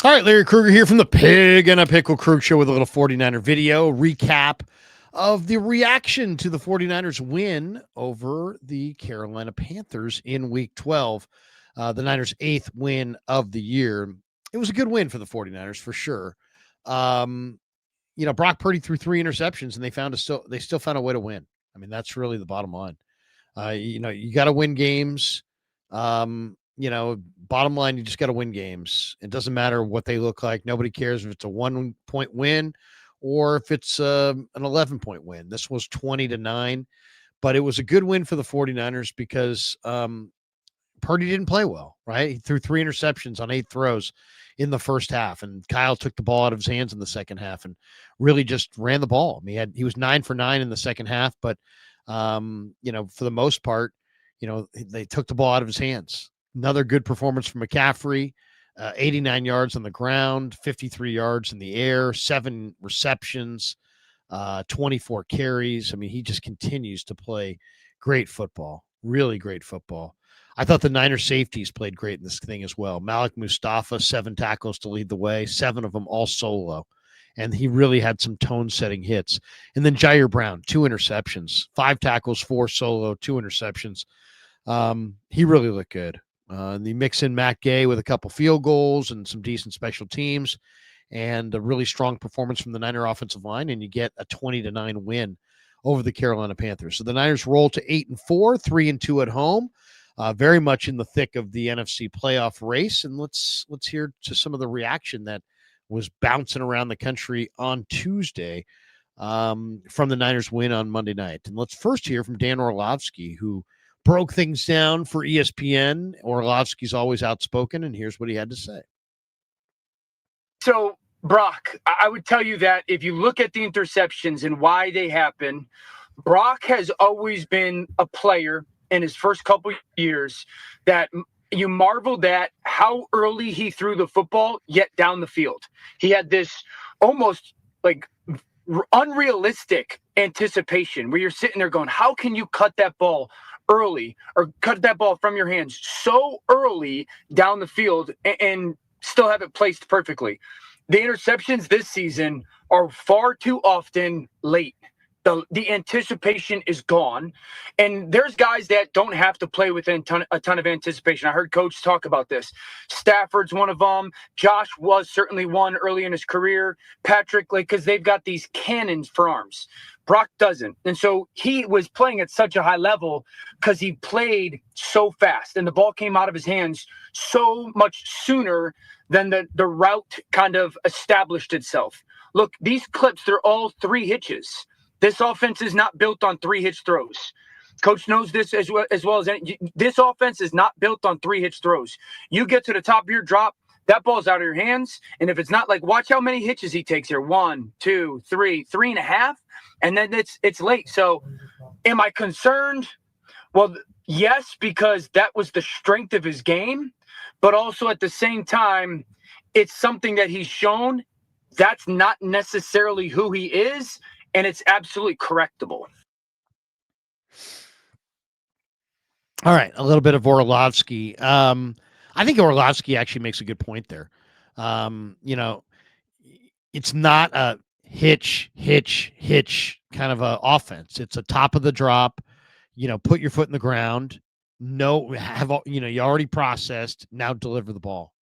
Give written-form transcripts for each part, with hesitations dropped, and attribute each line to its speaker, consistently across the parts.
Speaker 1: All right, Larry Krueger here from the Pig and a Pickle Crew Show with a little 49er video recap of the reaction to the 49ers win over the Carolina Panthers in Week 12, the Niners' 8th win of the year. It was a good win for the 49ers for sure. Brock Purdy threw 3 interceptions and they still found a way to win. I mean, that's really the bottom line. You got to win games. Bottom line, you just got to win games. It doesn't matter what they look like. Nobody cares if it's a 1-point win or if it's an 11-point win. This was 20-9, but it was a good win for the 49ers because Purdy didn't play well, right? He threw 3 interceptions on 8 throws in the first half, and Kyle took the ball out of his hands in the second half and really just ran the ball. I mean, he was 9 for 9 in the second half, but for the most part, they took the ball out of his hands. Another good performance from McCaffrey, 89 yards on the ground, 53 yards in the air, 7 receptions, 24 carries. I mean, he just continues to play great football, really great football. I thought the Niners safeties played great in this thing as well. Malik Mustafa, 7 tackles to lead the way, 7 of them all solo. And he really had some tone-setting hits. And then Ji'Ayir Brown, 2 interceptions, 5 tackles, 4 solo, 2 interceptions. He really looked good. You mix in Matt Gay with a couple field goals and some decent special teams and a really strong performance from the Niner offensive line, and you get a 20-9 win over the Carolina Panthers. So the Niners roll to 8-4, 3-2 at home, very much in the thick of the NFC playoff race. And let's hear to some of the reaction that was bouncing around the country on Tuesday from the Niners win on Monday night. And let's first hear from Dan Orlovsky, who broke things down for ESPN. Orlovsky's always outspoken, and here's what he had to say.
Speaker 2: So, Brock, I would tell you that if you look at the interceptions and why they happen, Brock has always been a player in his first couple years that you marveled at how early he threw the football, yet down the field. He had this almost like unrealistic anticipation where you're sitting there going, how can you cut that ball early or cut that ball from your hands so early down the field and still have it placed perfectly? The interceptions this season are far too often late. The anticipation is gone. And there's guys that don't have to play with a ton of anticipation. I heard Coach talk about this. Stafford's one of them. Josh was certainly one early in his career. Patrick, because they've got these cannons for arms. Brock doesn't. And so he was playing at such a high level because he played so fast and the ball came out of his hands so much sooner than the route kind of established itself. Look, these clips, they're all 3 hitches. This offense is not built on 3 hitch throws. Coach knows this as well as any. This offense is not built on 3 hitch throws. You get to the top of your drop, that ball's out of your hands. And if it's not, watch how many hitches he takes here. 1, 2, 3, 3.5. And then it's late. So am I concerned? Well, yes, because that was the strength of his game. But also at the same time, it's something that he's shown that's not necessarily who he is. And it's absolutely correctable.
Speaker 1: All right, a little bit of Orlovsky. I think Orlovsky actually makes a good point there. It's not a hitch kind of a offense. It's a top of the drop. Put your foot in the ground. You already processed. Now deliver the ball.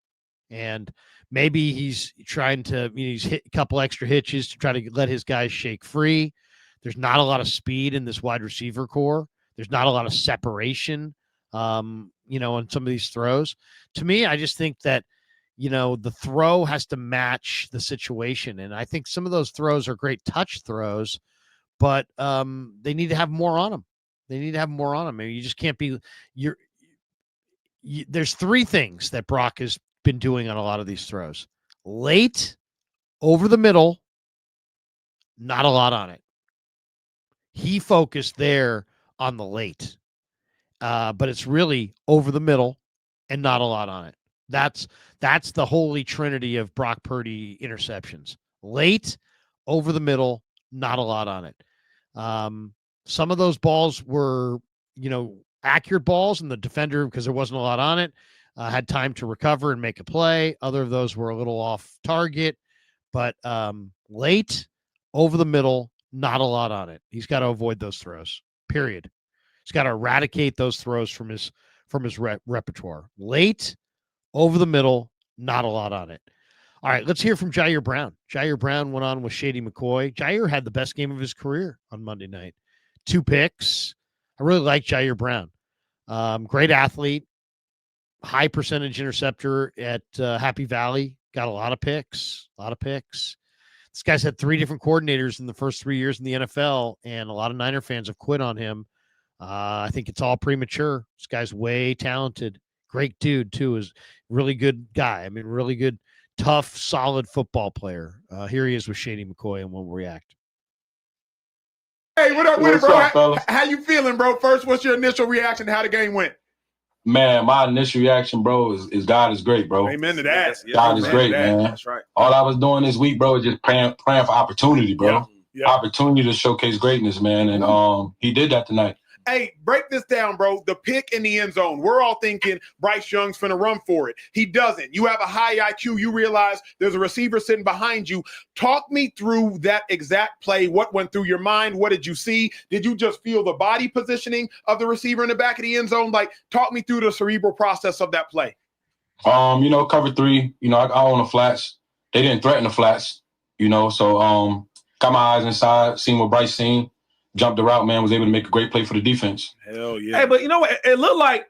Speaker 1: And maybe he's trying to, he's hit a couple extra hitches to try to let his guys shake free. There's not a lot of speed in this wide receiver core. There's not a lot of separation, on some of these throws. To me, I just think that, the throw has to match the situation. And I think some of those throws are great touch throws, but they need to have more on them. Maybe you just can't be there's 3 things that Brock has been doing on a lot of these throws. Late, over the middle, not a lot on it. He focused there on the late, but it's really over the middle and not a lot on it. That's the holy trinity of Brock Purdy interceptions. Late, over the middle, not a lot on it. Some of those balls were, accurate balls, and the defender, because there wasn't a lot on it, had time to recover and make a play. Other of those were a little off target, but late, over the middle, not a lot on it. He's got to avoid those throws, period. He's got to eradicate those throws from his repertoire. Late, over the middle, not a lot on it. All right, let's hear from Ji'Ayir Brown. Ji'Ayir Brown went on with Shady McCoy. Ji'Ayir had the best game of his career on Monday night. 2 picks. I really like Ji'Ayir Brown. Great athlete, high percentage interceptor at Happy Valley. Got a lot of picks. This guy's had 3 different coordinators in the first 3 years in the NFL, and a lot of Niner fans have quit on him. I think it's all premature. This guy's way talented. Great dude, too. Is really good guy. I mean, really good, tough, solid football player. Here he is with Shady McCoy, and we'll react.
Speaker 3: Hey, what up with it,
Speaker 4: What's
Speaker 3: bro?
Speaker 4: up, fellas?
Speaker 3: How you feeling, bro? First, what's your initial reaction to how the game went?
Speaker 4: Man, my initial reaction, bro, is God is great, bro.
Speaker 3: Amen to that.
Speaker 4: God is great, man.
Speaker 5: That's right.
Speaker 4: All I was doing this week, bro, is just praying for opportunity, bro.
Speaker 3: Yeah.
Speaker 4: Opportunity to showcase greatness, man. And he did that tonight.
Speaker 3: Hey, break this down, bro. The pick in the end zone. We're all thinking Bryce Young's finna run for it. He doesn't. You have a high IQ. You realize there's a receiver sitting behind you. Talk me through that exact play. What went through your mind? What did you see? Did you just feel the body positioning of the receiver in the back of the end zone? Like, talk me through the cerebral process of that play.
Speaker 4: Cover 3, I own the flats. They didn't threaten the flats, so got my eyes inside, seen what Bryce seen. Jumped the route, man, was able to make a great play for the defense.
Speaker 3: Hell yeah.
Speaker 5: Hey, but you know what? It looked like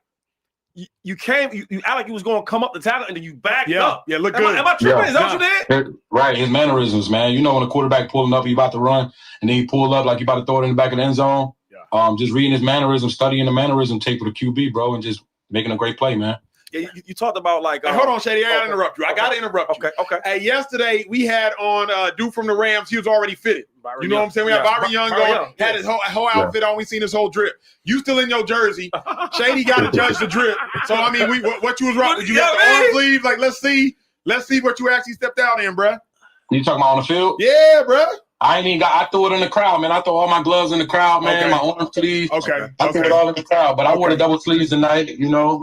Speaker 5: you came, you act like you was going to come up the tackle and then you backed up.
Speaker 3: Yeah, look good.
Speaker 5: Am I tripping? Is that what you did?
Speaker 4: Right, his mannerisms, man. When a quarterback pulling up, he about to run, and then he pull up like he about to throw it in the back of the end zone.
Speaker 3: Yeah.
Speaker 4: Just reading his mannerisms, studying the mannerism tape with the QB, bro, and just making a great play, man.
Speaker 5: Yeah, you talked about like.
Speaker 3: Hey, hold on, Shady. I got to interrupt you. I got to interrupt you.
Speaker 5: Okay.
Speaker 3: Hey, yesterday we had on dude from the Rams. He was already fitted. You know what I'm saying? We had Byron Young going, had his whole outfit on. We seen his whole drip. You still in your jersey. Shady got to judge the drip. So, I mean, what you was rocking? You got the arm sleeve? Like, let's see what you actually stepped out in, bruh.
Speaker 4: You talking about on the field?
Speaker 3: Yeah, bruh.
Speaker 4: I threw it in the crowd, man. I threw all my gloves in the crowd, man. My arm sleeves.
Speaker 3: Okay.
Speaker 4: I threw it all in the crowd, but I wore the double sleeves tonight,
Speaker 3: no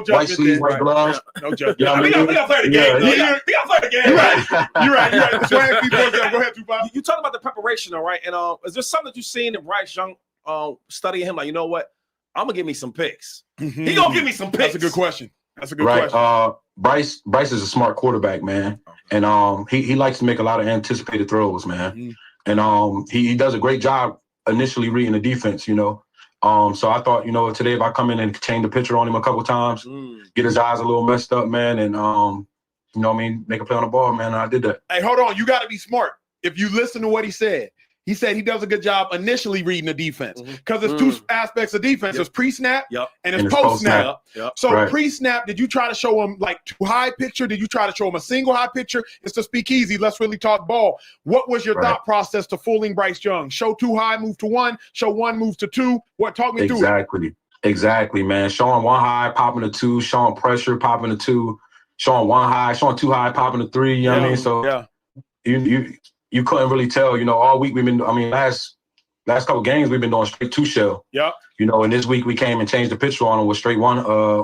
Speaker 4: white sleeves, white gloves.
Speaker 3: No judgment.
Speaker 4: You know what I mean?
Speaker 5: We got to play the game. We got to play the game.
Speaker 3: You're right. Go ahead, Tupac.
Speaker 5: You talking about the preparation, though, right? And is there something that you've seen in Bryce Young studying him? Like, you know what? I'm going to give me some picks.
Speaker 3: Mm-hmm.
Speaker 5: He going to give me some picks.
Speaker 3: That's a good question.
Speaker 4: Bryce is a smart quarterback, man. And he likes to make a lot of anticipated throws, man.
Speaker 3: Mm-hmm.
Speaker 4: And he does a great job initially reading the defense, So I thought, today if I come in and change the picture on him a couple times, get his eyes a little messed up, man, and make a play on the ball, man. And I did that.
Speaker 3: Hey, hold on. You got to be smart. If you listen to what he said he does a good job initially reading the defense because there's 2 aspects of defense. There's pre-snap and it's post-snap. So pre-snap, did you try to show him like 2 high picture? Did you try to show him a single high picture? It's to speak easy. Let's really talk ball. What was your thought process to fooling Bryce Young? Show 2 high, move to 1. Show 1, move to 2. Talk me through it.
Speaker 4: Exactly, man. Showing 1 high, popping to 2. Showing pressure, popping to 2. Showing 1 high, showing 2 high, popping to 3. You know what I mean? So you couldn't really tell. All week we've been. Last couple games we've been doing straight 2 shell.
Speaker 3: Yeah.
Speaker 4: And this week we came and changed the picture on him with straight 1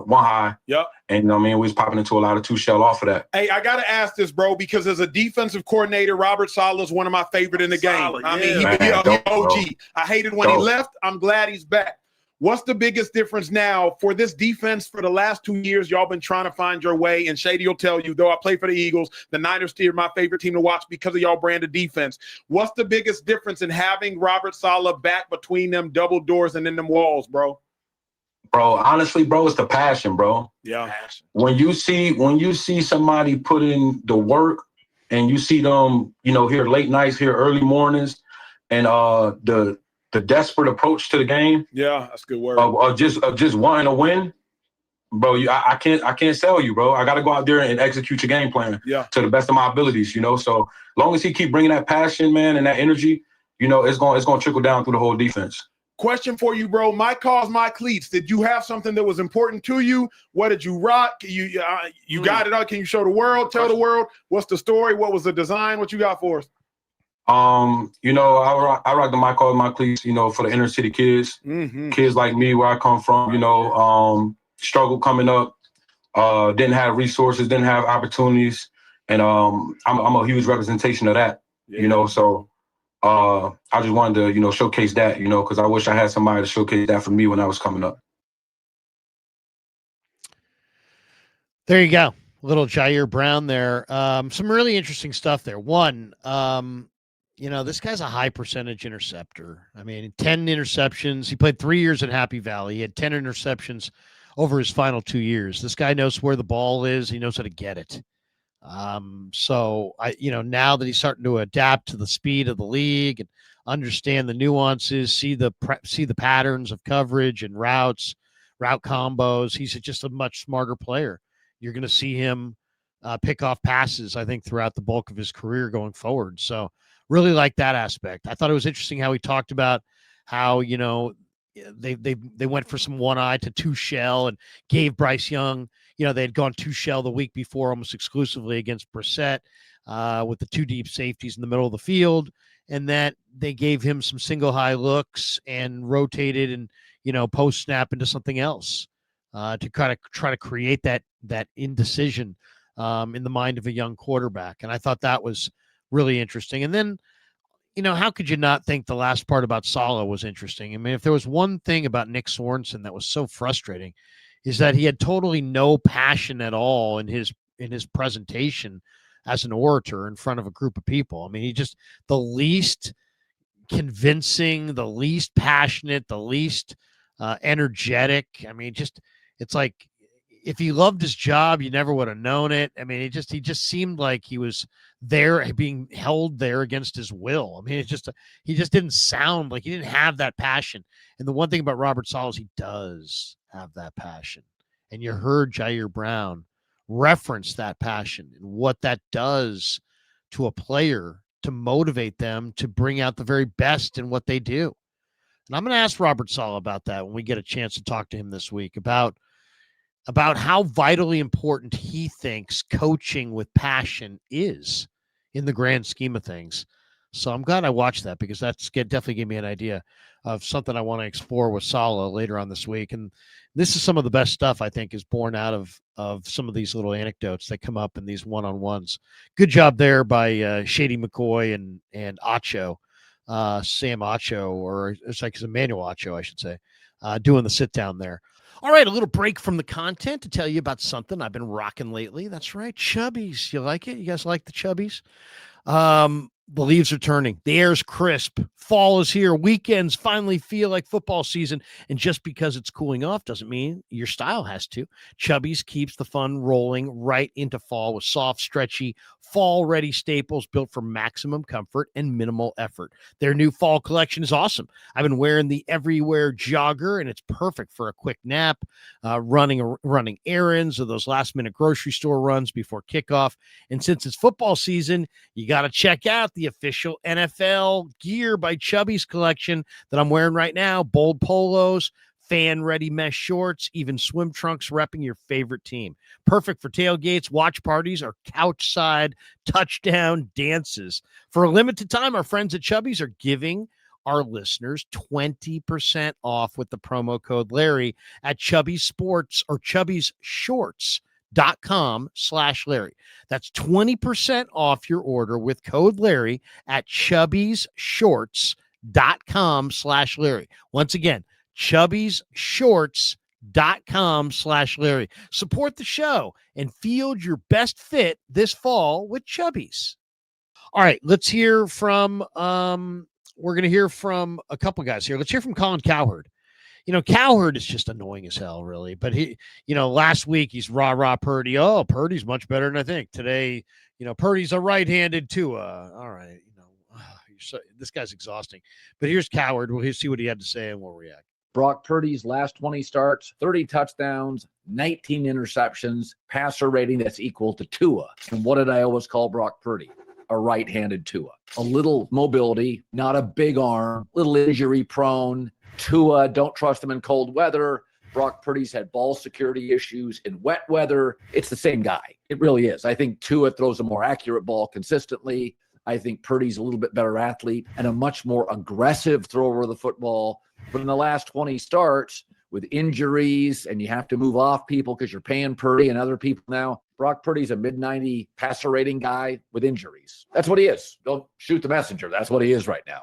Speaker 4: high.
Speaker 3: Yeah.
Speaker 4: And we was popping into a lot of 2 shell off of that.
Speaker 3: Hey, I gotta ask this, bro, because as a defensive coordinator, Robert Saleh is one of my favorite in the game. He's OG. Bro. I hated when he left. I'm glad he's back. What's the biggest difference now for this defense? For the last 2 years, y'all been trying to find your way, and Shady will tell you, though I play for the Eagles, the Niners still my favorite team to watch because of y'all brand of defense. What's the biggest difference in having Robert Saleh back between them double doors and in them walls, bro?
Speaker 4: Bro, honestly, bro, it's the passion, bro.
Speaker 3: Yeah.
Speaker 4: When you see somebody put in the work and you see them, here late nights, here early mornings, and the desperate approach to the game.
Speaker 3: Yeah, that's a good word.
Speaker 4: Of just wanting to win, bro. I can't sell you, bro. I got to go out there and execute your game plan to the best of my abilities, So as long as he keep bringing that passion, man, and that energy, it's going to trickle down through the whole defense.
Speaker 3: Question for you, bro. My cause, my cleats. Did you have something that was important to you? What did you rock? You got it out. Can you show the world? Tell the world what's the story? What was the design? What you got for us?
Speaker 4: I rock the my cause, my cleats, for the inner city kids, kids like me, where I come from, struggle coming up, didn't have resources, didn't have opportunities, and I'm a huge representation of that.
Speaker 5: Yeah.
Speaker 4: You know, so I just wanted to, you know, showcase that, you know, because I wish I had somebody to showcase that for me when I was coming up.
Speaker 1: There you go. Little Ji'Ayir Brown there. Some really interesting stuff there. One, this guy's a high percentage interceptor. I mean, 10 interceptions. He played 3 years at Happy Valley. He had 10 interceptions over his final 2 years. This guy knows where the ball is. He knows how to get it. So now that he's starting to adapt to the speed of the league and understand the nuances, see the patterns of coverage and route combos, he's just a much smarter player. You're going to see him pick off passes, I think, throughout the bulk of his career going forward. So really like that aspect. I thought it was interesting how he talked about how, they went for some one eye to two shell and gave Bryce Young, they had gone two shell the week before almost exclusively against Brissett with the two deep safeties in the middle of the field, and that they gave him some single high looks and rotated and, post snap into something else to kind of try to create that indecision in the mind of a young quarterback. And I thought that was really interesting. And then, how could you not think the last part about Saleh was interesting? I mean, if there was one thing about Nick Sorensen that was so frustrating, is that he had totally no passion at all in his presentation as an orator in front of a group of people. I mean, he just the least convincing, the least passionate, the least energetic. I mean, it's like if he loved his job, you never would have known it. I mean, he just seemed like he was there being held there against his will. I mean, he just didn't sound like he didn't have that passion. And the one thing about Robert Saleh is he does have that passion. And you heard Ji'Ayir Brown reference that passion and what that does to a player to motivate them to bring out the very best in what they do. And I'm going to ask Robert Saleh about that when we get a chance to talk to him this week about how vitally important he thinks coaching with passion is in the grand scheme of things. So I'm glad I watched that because definitely gave me an idea of something I want to explore with Saleh later on this week. And this is some of the best stuff I think is born out of some of these little anecdotes that come up in these one-on-ones. Good job there by Shady McCoy and Acho, Sam Acho, or it's Emmanuel Acho, I should say, doing the sit down there. All right, a little break from the content to tell you about something I've been rocking lately. That's right, Chubbies. You like it? You guys like the Chubbies? The leaves are turning. The air's crisp. Fall is here. Weekends finally feel like football season. And just because it's cooling off doesn't mean your style has to. Chubbies keeps the fun rolling right into fall with soft, stretchy, fall-ready staples built for maximum comfort and minimal effort. Their new fall collection is awesome. I've been wearing the Everywhere Jogger, and it's perfect for a quick nap, running errands, or those last-minute grocery store runs before kickoff. And since it's football season, you got to check out the official NFL gear by Chubbies collection that I'm wearing right now. Bold polos, fan-ready mesh shorts, even swim trunks repping your favorite team. Perfect for tailgates, watch parties, or couch-side touchdown dances. For a limited time, our friends at Chubbies are giving our listeners 20% off with the promo code Larry at Chubbies Sports or Chubbies Shorts. .com/Larry. That's 20% off your order with code Larry at chubbiesshorts.com/Larry. Once again, chubbiesshorts.com/Larry. Support the show and field your best fit this fall with Chubbies. All right, let's hear from we're going to hear from a couple guys here. Let's hear from Colin Cowherd. Cowherd is just annoying as hell, really. But he, last week he's rah Purdy. Oh, Purdy's much better than I think. Today, Purdy's a right-handed Tua. All right, this guy's exhausting. But here's Cowherd. We'll see what he had to say and we'll react.
Speaker 6: Brock Purdy's last 20 starts, 30 touchdowns, 19 interceptions, passer rating that's equal to Tua. And what did I always call Brock Purdy? A right-handed Tua. A little mobility, not a big arm, little injury prone. Tua, don't trust him in cold weather. Brock Purdy's had ball security issues in wet weather. It's the same guy. It really is. I think Tua throws a more accurate ball consistently. I think Purdy's a little bit better athlete and a much more aggressive thrower of the football. But in the last 20 starts, with injuries and you have to move off people because you're paying Purdy and other people now. Brock Purdy's a mid-90 passer rating guy with injuries. That's what he is. Don't shoot the messenger. That's what he is right now.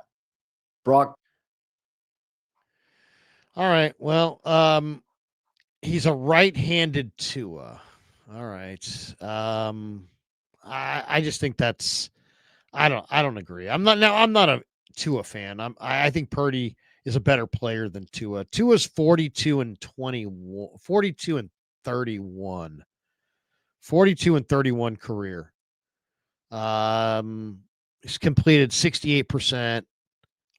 Speaker 6: Brock.
Speaker 1: All right. Well, he's a right-handed Tua. All right. I just think that's I don't agree. I'm not a Tua fan. I think Purdy is a better player than Tua. Tua's 42 and 21, 42 and 31. 42 and 31 career. He's completed 68%,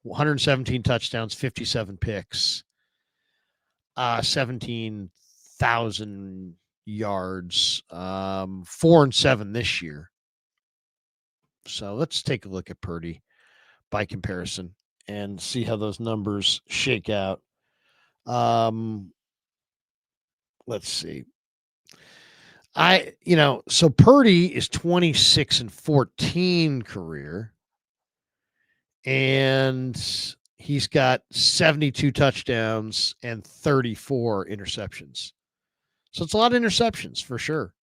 Speaker 1: 117 touchdowns, 57 picks, 17,000 yards, 4-7 this year. So let's take a look at Purdy by comparison and see how those numbers shake out. Let's see. So Purdy is 26 and 14 career, and he's got 72 touchdowns and 34 interceptions. So it's a lot of interceptions for sure.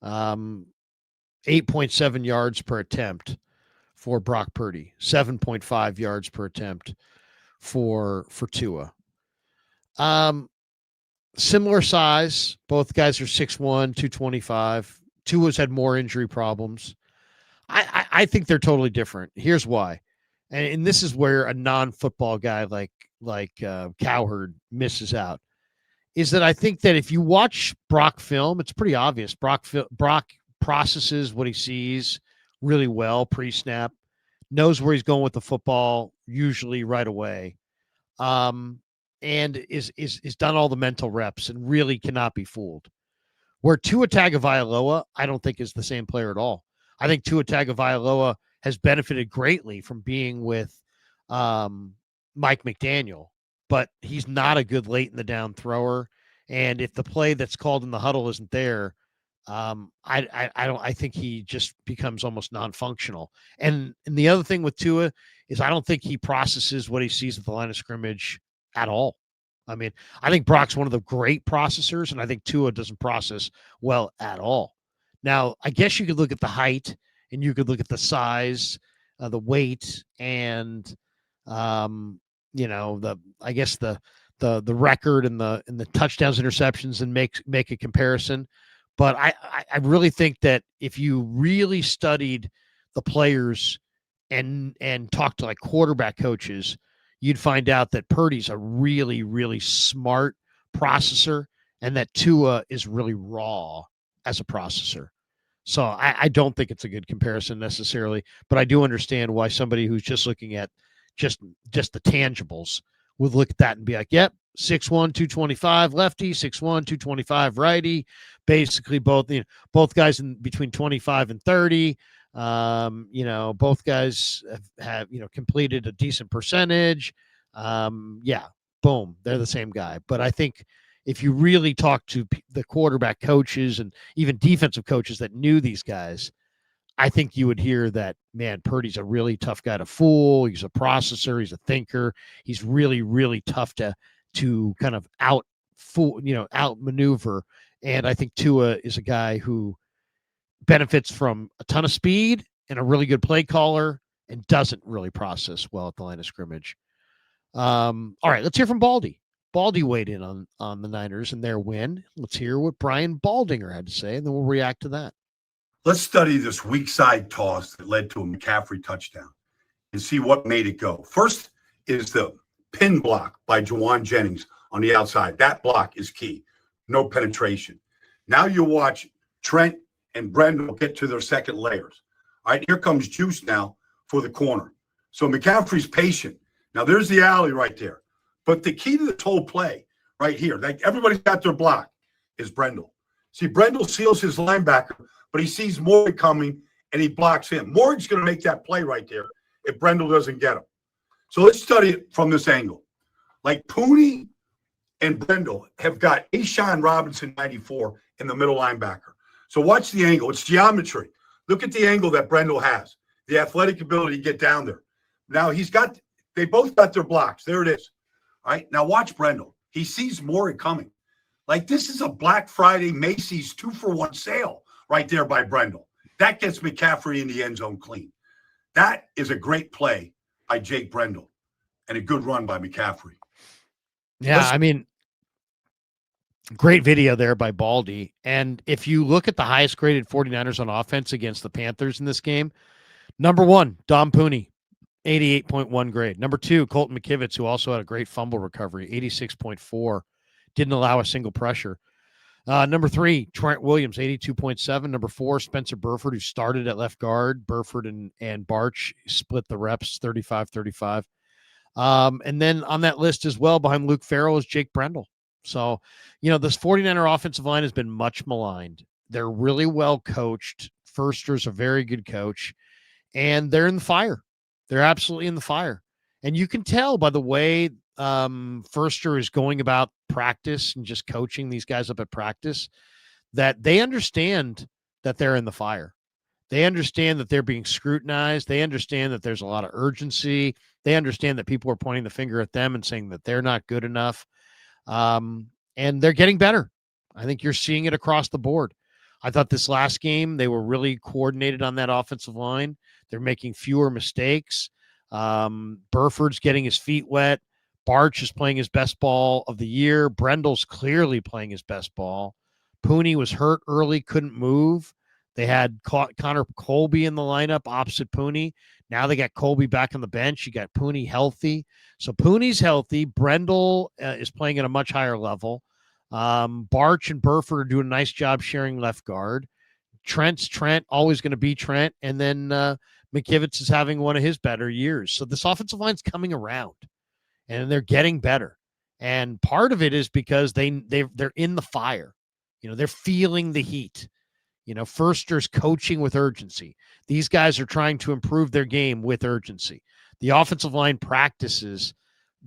Speaker 1: 8.7 yards per attempt for Brock Purdy, 7.5 yards per attempt for Tua. Similar size. Both guys are 6'1", 225. Tua's had more injury problems. I think they're totally different. Here's why. And this is where a non-football guy like Cowherd misses out. Is that I think that if you watch Brock film, it's pretty obvious. Brock processes what he sees really well pre-snap, knows where he's going with the football usually right away. And is done all the mental reps and really cannot be fooled. Where Tua Tagovailoa, I don't think is the same player at all. I think Tua Tagovailoa has benefited greatly from being with Mike McDaniel, but he's not a good late in the down thrower. And if the play that's called in the huddle isn't there, I think he just becomes almost non-functional. And the other thing with Tua is I don't think he processes what he sees at the line of scrimmage at all. I mean, I think Brock's one of the great processors, and I think Tua doesn't process well at all. Now, I guess you could look at the height, and you could look at the size, the weight, and the record and the touchdowns, interceptions, and make a comparison. But I really think that if you really studied the players and talked to like quarterback coaches, you'd find out that Purdy's a really, really smart processor and that Tua is really raw as a processor. So I don't think it's a good comparison necessarily, but I do understand why somebody who's just looking at just the tangibles would look at that and be like, yep, 6'1", 225 lefty, 6'1", 225 righty, basically both guys in between 25 and 30. Both guys have completed a decent percentage. Boom, they're the same guy. But I think if you really talk to the quarterback coaches and even defensive coaches that knew these guys, I think you would hear that, man, Purdy's a really tough guy to fool. He's a processor. He's a thinker. He's really, really tough to kind of outmaneuver. And I think Tua is a guy who benefits from a ton of speed and a really good play caller and doesn't really process well at the line of scrimmage. All right, let's hear from Baldy. Baldy weighed in on the Niners and their win. Let's hear what Brian Baldinger had to say, and then we'll react to that.
Speaker 7: Let's study this weak side toss that led to a McCaffrey touchdown and see what made it go. First is the pin block by Juwan Jennings on the outside. That block is key. No penetration. Now you watch Trent and Brendel get to their second layers. All right, here comes Juice now for the corner. So McCaffrey's patient. Now there's the alley right there. But the key to this whole play right here, like everybody's got their block, is Brendel. See, Brendel seals his linebacker, but he sees Morgan coming and he blocks him. Morgan's going to make that play right there if Brendel doesn't get him. So let's study it from this angle. Like Pooney and Brendel have got Ashawn Robinson 94 in the middle linebacker. So watch the angle. It's geometry. Look at the angle that Brendel has, the athletic ability to get down there. Now they both got their blocks. There it is. All right. Now watch Brendel. He sees more coming. Like, this is a Black Friday Macy's 2-for-1 sale right there by Brendel. That gets McCaffrey in the end zone clean. That is a great play by Jake Brendel and a good run by McCaffrey.
Speaker 1: Yeah, I mean, great video there by Baldy. And if you look at the highest graded 49ers on offense against the Panthers in this game, number 1, Dom Pooney, 88.1 grade. Number 2, Colton McKivitz, who also had a great fumble recovery, 86.4. Didn't allow a single pressure. Number 3, Trent Williams, 82.7. Number 4, Spencer Burford, who started at left guard. Burford and Barch split the reps, 35-35. And then on that list as well, behind Luke Farrell, is Jake Brendel. So, this 49er offensive line has been much maligned. They're really well coached. Förster's a very good coach, and they're in the fire. They're absolutely in the fire. And you can tell by the way Förster is going about practice and just coaching these guys up at practice that they understand that they're in the fire. They understand that they're being scrutinized. They understand that there's a lot of urgency. They understand that people are pointing the finger at them and saying that they're not good enough. And they're getting better. I think you're seeing it across the board. I thought this last game, they were really coordinated on that offensive line. They're making fewer mistakes. Burford's getting his feet wet. Barch is playing his best ball of the year. Brendel's clearly playing his best ball. Pooney was hurt early, couldn't move. They had Connor Colby in the lineup opposite Pooney. Now they got Colby back on the bench. You got Pooney healthy. So Pooney's healthy. Brendel is playing at a much higher level. Barch and Burford are doing a nice job sharing left guard. Trent's Trent, always going to be Trent. And then McKivitz is having one of his better years. So this offensive line's coming around, and they're getting better. And part of it is because they're in the fire. They're feeling the heat. Förster's coaching with urgency. These guys are trying to improve their game with urgency. The offensive line practices,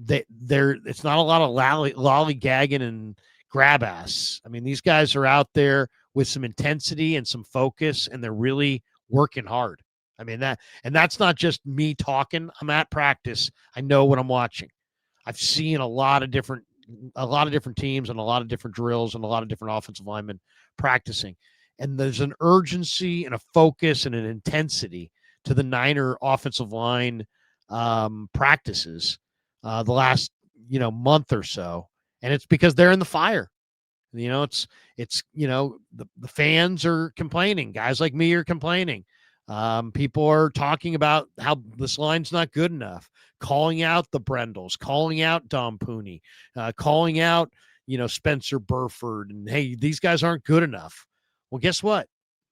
Speaker 1: it's not a lot of lollygagging and grab ass. I mean, these guys are out there with some intensity and some focus, and they're really working hard. I mean, that's not just me talking. I'm at practice. I know what I'm watching. I've seen a lot of different teams and a lot of different drills and a lot of different offensive linemen practicing. And there's an urgency and a focus and an intensity to the Niner offensive line practices the last month or so, and it's because they're in the fire. It's the fans are complaining. Guys like me are complaining. People are talking about how this line's not good enough, calling out the Brendels, calling out Dom Pooney, calling out Spencer Burford, and hey, these guys aren't good enough. Well, guess what?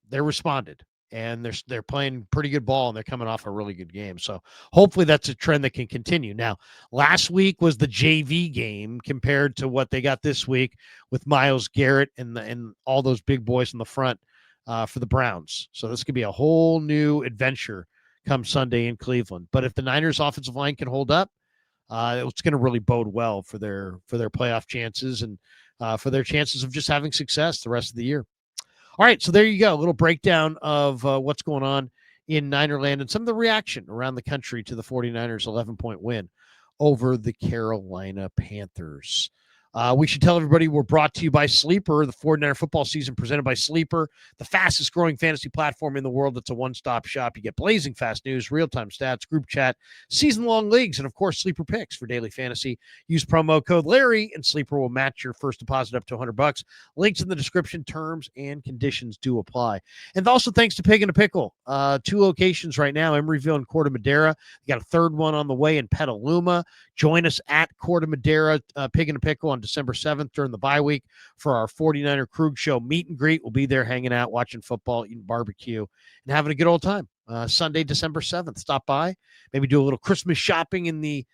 Speaker 1: They responded, and they're playing pretty good ball, and they're coming off a really good game. So hopefully that's a trend that can continue. Now, last week was the JV game compared to what they got this week with Myles Garrett and all those big boys in the front for the Browns. So this could be a whole new adventure come Sunday in Cleveland. But if the Niners offensive line can hold up, it's going to really bode well for their playoff chances and for their chances of just having success the rest of the year. All right, so there you go. A little breakdown of what's going on in Ninerland and some of the reaction around the country to the 49ers' 11-point win over the Carolina Panthers. We should tell everybody we're brought to you by Sleeper, the 49er football season presented by Sleeper, the fastest growing fantasy platform in the world. That's a one-stop shop. You get blazing fast news, real-time stats, group chat, season-long leagues, and, of course, Sleeper picks for daily fantasy. Use promo code Larry, and Sleeper will match your first deposit up to $100. Links in the description. Terms and conditions do apply. And also thanks to Pig and a Pickle. 2 locations right now, Emeryville and Corte Madera. You got a third one on the way in Petaluma. Join us at Corte Madera, Pig and a Pickle on December 7th during the bye week for our 49er Krug Show meet and greet. We'll be there hanging out, watching football, eating barbecue, and having a good old time. Sunday, December 7th. Stop by, maybe do a little Christmas shopping in the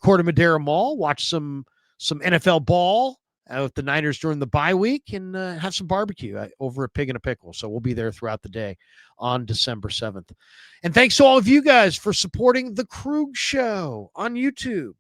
Speaker 1: Corte Madera Mall, watch some NFL ball with the Niners during the bye week, and have some barbecue over at Pig and a Pickle. So we'll be there throughout the day on December 7th. And thanks to all of you guys for supporting the Krug Show on YouTube.